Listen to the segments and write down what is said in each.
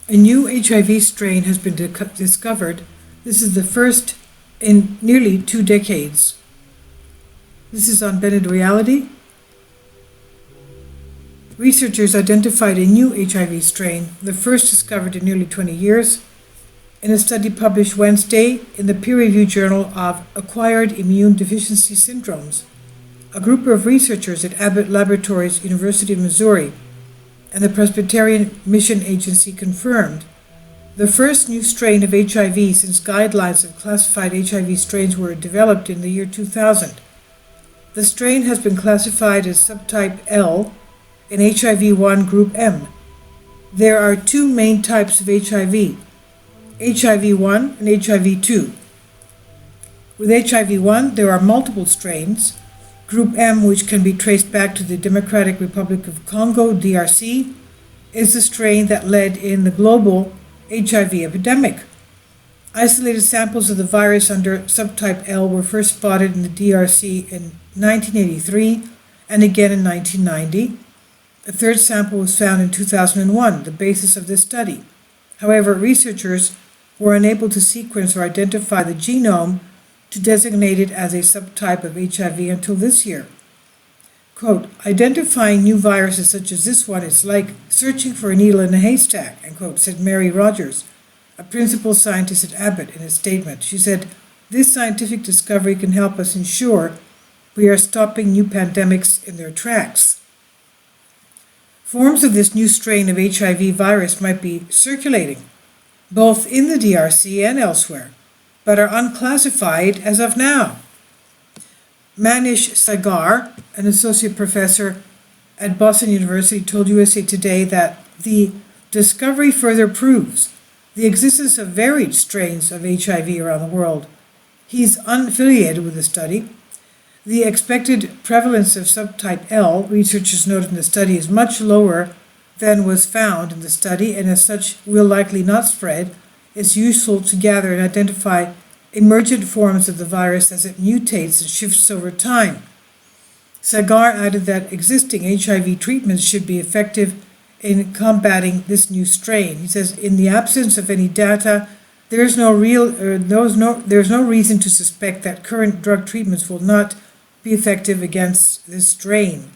A new HIV strain has been discovered. This is the first in nearly 2 decades. This is on Bended Reality. Researchers identified a new HIV strain, the first discovered in nearly 20 years, in a study published Wednesday in the peer-reviewed Journal of Acquired Immune Deficiency Syndromes. A group of researchers at Abbott Laboratories, University of Missouri, and the Presbyterian Mission Agency confirmed the first new strain of HIV since guidelines of classified HIV strains were developed in the year 2000. The strain has been classified as subtype L in HIV-1 group M. There are 2 main types of HIV, HIV-1 and HIV-2. With HIV-1, there are multiple strains. Group M, which can be traced back to the Democratic Republic of Congo, DRC, is the strain that led in the global HIV epidemic. Isolated samples of the virus under subtype L were first spotted in the DRC in 1983 and again in 1990. A third sample was found in 2001, the basis of this study. However, researchers were unable to sequence or identify the genome to designate it as a subtype of HIV until this year. Quote, identifying new viruses such as this one is like searching for a needle in a haystack, end quote, said Mary Rogers, a principal scientist at Abbott, in a statement. She said, this scientific discovery can help us ensure we are stopping new pandemics in their tracks. Forms of this new strain of HIV virus might be circulating, both in the DRC and elsewhere, but are unclassified as of now. Manish Sagar, an associate professor at Boston University, told USA Today that the discovery further proves the existence of varied strains of HIV around the world. He's unaffiliated with the study. The expected prevalence of subtype L, researchers noted in the study, is much lower than was found in the study, and as such will likely not spread. It's useful to gather and identify emergent forms of the virus as it mutates and shifts over time. Sagar added that existing HIV treatments should be effective in combating this new strain. He says, in the absence of any data, there's no reason to suspect that current drug treatments will not be effective against this strain.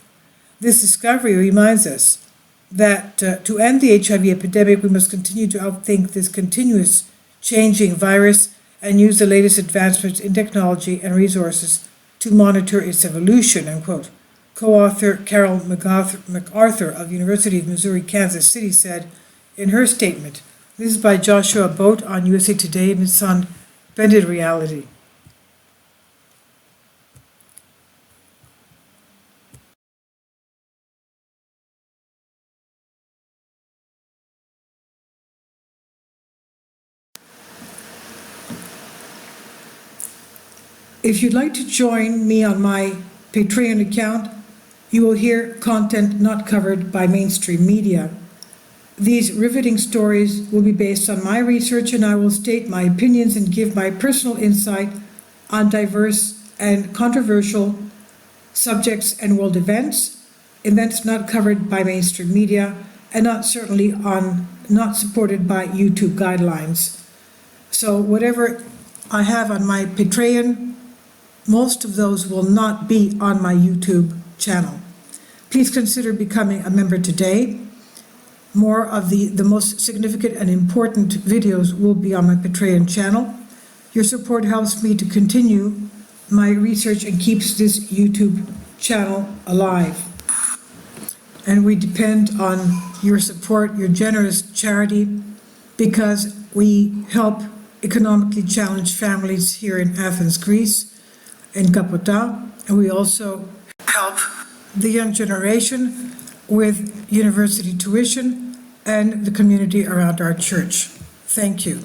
This discovery reminds us that to end the HIV epidemic, we must continue to outthink this continuous changing virus and use the latest advancements in technology and resources to monitor its evolution, unquote. Co-author Carol MacArthur of University of Missouri, Kansas City said in her statement. This is by Joshua Boat on USA Today, and it's on Bended Reality. If you'd like to join me on my Patreon account, you will hear content not covered by mainstream media. These riveting stories will be based on my research, and I will state my opinions and give my personal insight on diverse and controversial subjects and world events not covered by mainstream media, and not supported by YouTube guidelines. So whatever I have on my Patreon, most of those will not be on my YouTube channel. Please consider becoming a member today. More of the most significant and important videos will be on my Patreon channel. Your support helps me to continue my research and keeps this YouTube channel alive. And we depend on your support, your generous charity, because we help economically challenged families here in Athens, Greece, in Kapota, and we also help the young generation with university tuition and the community around our church. Thank you.